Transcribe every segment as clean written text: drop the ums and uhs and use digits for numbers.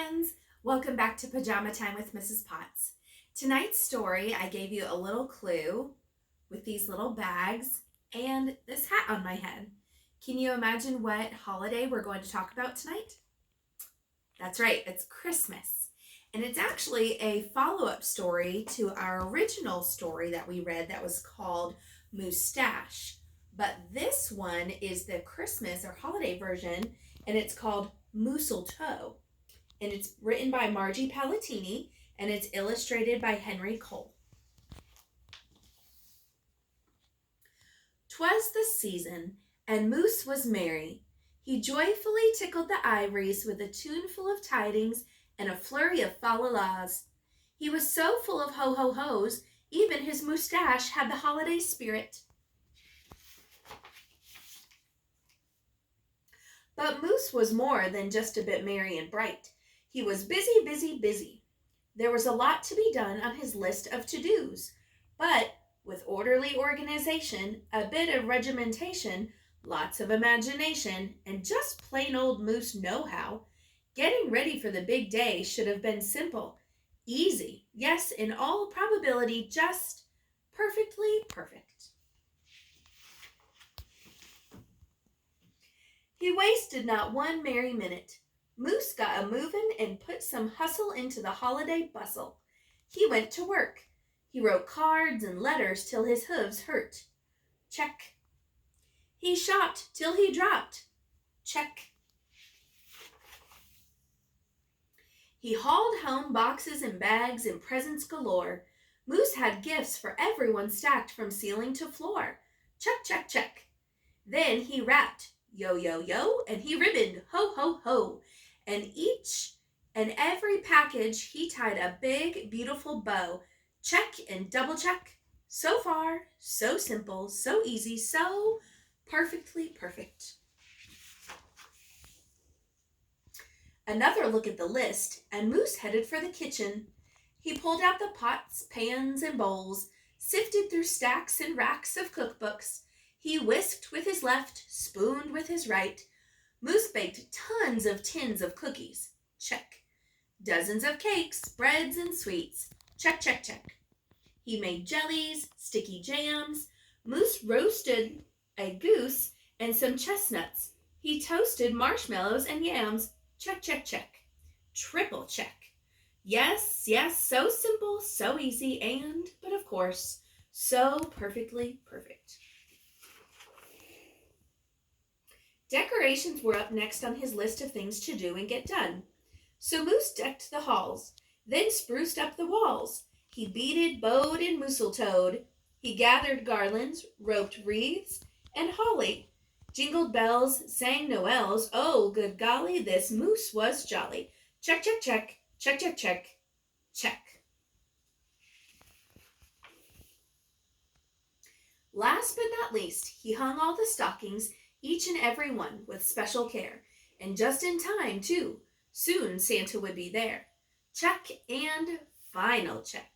friends! Welcome back to Pajama Time with Mrs. Potts. Tonight's story, I gave you a little clue with these little bags and this hat on my head. Can you imagine what holiday we're going to talk about tonight? That's right, it's Christmas. And it's actually a follow-up story to our original story that we read that was called Moosetache. But this one is the Christmas or holiday version, and it's called Mooseltoe. And it's written by Margie Palatini, and it's illustrated by Henry Cole. 'Twas the season, and Moose was merry. He joyfully tickled the ivories with a tune full of tidings and a flurry of fa-la-las. He was so full of ho-ho-hos, even his moustache had the holiday spirit. But Moose was more than just a bit merry and bright. He was busy, busy, busy. There was a lot to be done on his list of to-dos, but with orderly organization, a bit of regimentation, lots of imagination, and just plain old Moose know-how, getting ready for the big day should have been simple, easy, yes, in all probability, just perfectly perfect. He wasted not one merry minute. Moose got a-movin' and put some hustle into the holiday bustle. He went to work. He wrote cards and letters till his hooves hurt. Check. He shopped till he dropped. Check. He hauled home boxes and bags and presents galore. Moose had gifts for everyone stacked from ceiling to floor. Check, check, check. Then he wrapped, yo, yo, yo, and he ribboned, ho, ho, ho. And each and every package he tied a big, beautiful bow. Check and double check. So far, so simple, so easy, so perfectly perfect. Another look at the list, and Moose headed for the kitchen. He pulled out the pots, pans, and bowls, sifted through stacks and racks of cookbooks. He whisked with his left, spooned with his right. Moose baked tons of tins of cookies. Check. Dozens of cakes, breads, and sweets. Check, check, check. He made jellies, sticky jams. Moose roasted a goose and some chestnuts. He toasted marshmallows and yams. Check, check, check. Triple check. Yes, yes, so simple, so easy, and, but of course, so perfectly perfect. Decorations were up next on his list of things to do and get done. So Moose decked the halls, then spruced up the walls. He beaded, bowed, and mooseltoed. He gathered garlands, roped wreaths, and holly, jingled bells, sang noels. Oh, good golly, this Moose was jolly. Check, check, check, check, check, check, check. Last but not least, he hung all the stockings, each and every one, with special care, and just in time, too. Soon Santa would be there. Check and final check.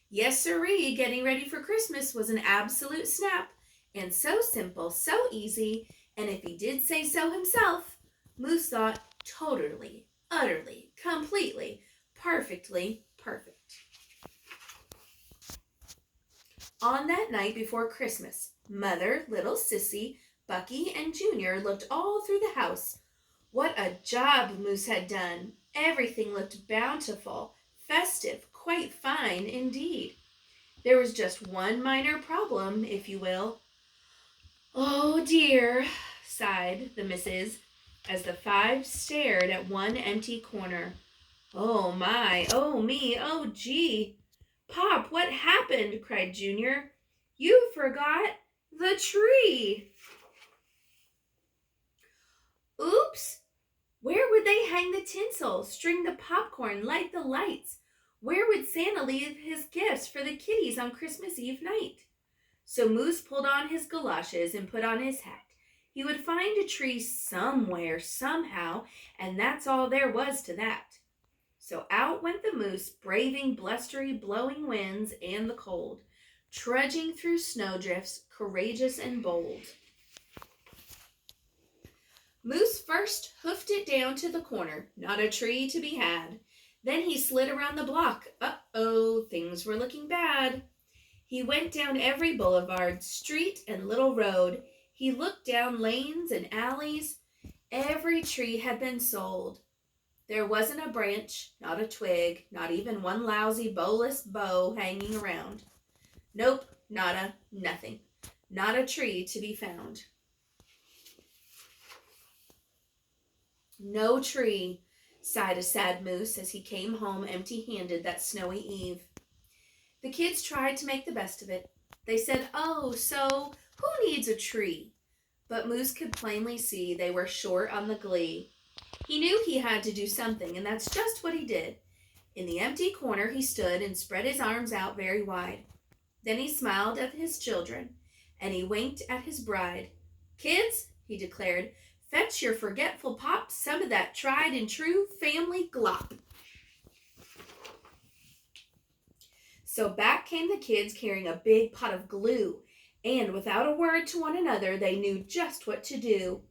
Yes, sirree, getting ready for Christmas was an absolute snap, and so simple, so easy, and if he did say so himself, Moose thought totally, utterly, completely, perfectly perfect. On that night before Christmas, Mother, little Sissy, Bucky, and Junior looked all through the house. What a job Moose had done! Everything looked bountiful, festive, quite fine indeed. There was just one minor problem, if you will. Oh dear, sighed the missus, as the five stared at one empty corner. Oh my, oh me, oh gee. Pop, what happened? Cried Junior. You forgot the tree. Oops! Where would they hang the tinsel, string the popcorn, light the lights? Where would Santa leave his gifts for the kiddies on Christmas Eve night? So Moose pulled on his galoshes and put on his hat. He would find a tree somewhere, somehow, and that's all there was to that. So out went the Moose, braving blustery, blowing winds and the cold, trudging through snowdrifts, courageous and bold. Moose first hoofed it down to the corner, not a tree to be had. Then he slid around the block. Uh-oh, things were looking bad. He went down every boulevard, street, and little road. He looked down lanes and alleys. Every tree had been sold. There wasn't a branch, not a twig, not even one lousy bowless bough hanging around. Nope, nada, nothing. Not a tree to be found. No tree, sighed a sad moose as he came home empty-handed that snowy eve. The kids tried to make the best of it. They said, "Oh, so who needs a tree?" But Moose could plainly see they were short on the glee. He knew he had to do something, and that's just what he did. In the empty corner he stood and spread his arms out very wide. Then he smiled at his children, and he winked at his bride. "Kids," he declared, "fetch your forgetful pop some of that tried and true family glop." So back came the kids carrying a big pot of glue, and without a word to one another, they knew just what to do.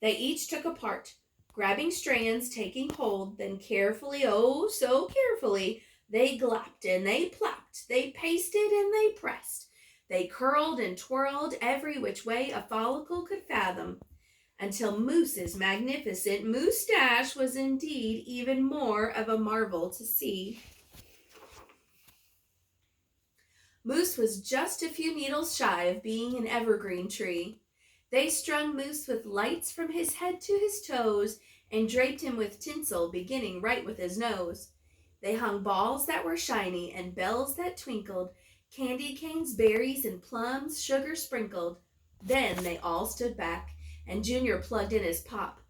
They each took a part, grabbing strands, taking hold, then carefully, oh so carefully, they glopped and they plopped, they pasted and they pressed, they curled and twirled every which way a follicle could fathom, until Moose's magnificent Moosetache was indeed even more of a marvel to see. Moose was just a few needles shy of being an evergreen tree. They strung Moose with lights from his head to his toes and draped him with tinsel beginning right with his nose. They hung balls that were shiny and bells that twinkled, candy canes, berries, and plums, sugar sprinkled. Then they all stood back, and Junior plugged in his pop.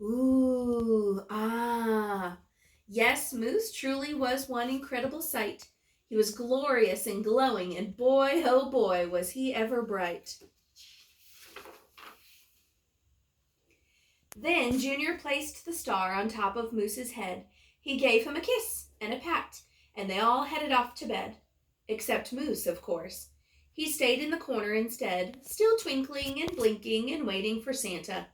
Ooh, ah. Yes, Moose truly was one incredible sight. He was glorious and glowing, and boy, oh boy, was he ever bright. Then Junior placed the star on top of Moose's head. He gave him a kiss and a pat, and they all headed off to bed. Except Moose, of course. He stayed in the corner instead, still twinkling and blinking and waiting for Santa.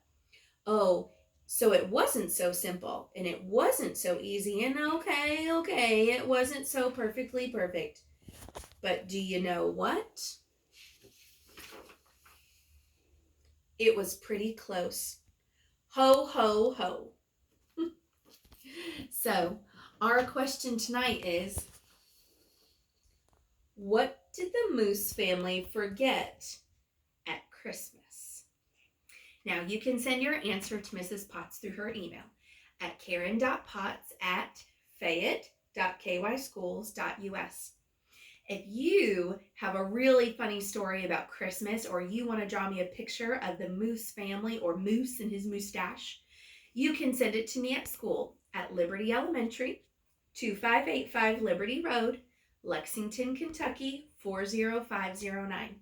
Oh, so it wasn't so simple, and it wasn't so easy, and okay, it wasn't so perfectly perfect. But do you know what? It was pretty close. Ho, ho, ho. So, our question tonight is, what did the Moose family forget at Christmas? Now, you can send your answer to Mrs. Potts through her email at karen.potts@fayette.kyschools.us. If you have a really funny story about Christmas, or you want to draw me a picture of the Moose family or Moose and his Moosetache, you can send it to me at school at Liberty Elementary, 2585 Liberty Road, Lexington, Kentucky, 40509.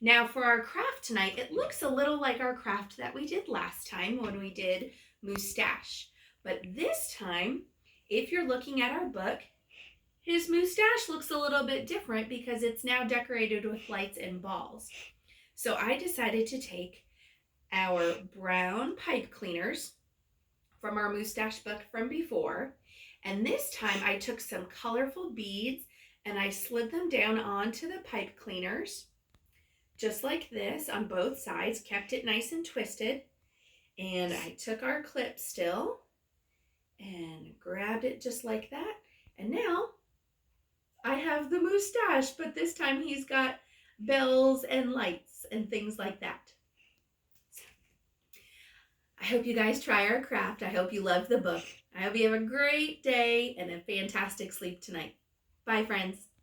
Now for our craft tonight, it looks a little like our craft that we did last time when we did Moosetache. But this time, if you're looking at our book, his Moosetache looks a little bit different because it's now decorated with lights and balls. So I decided to take our brown pipe cleaners from our Moosetache book from before, and this time I took some colorful beads and I slid them down onto the pipe cleaners, just like this on both sides, kept it nice and twisted, and I took our clip still and grabbed it just like that, and now I have the Moosetache, but this time he's got bells and lights and things like that. So, I hope you guys try our craft. I hope you love the book. I hope you have a great day and a fantastic sleep tonight. Bye, friends.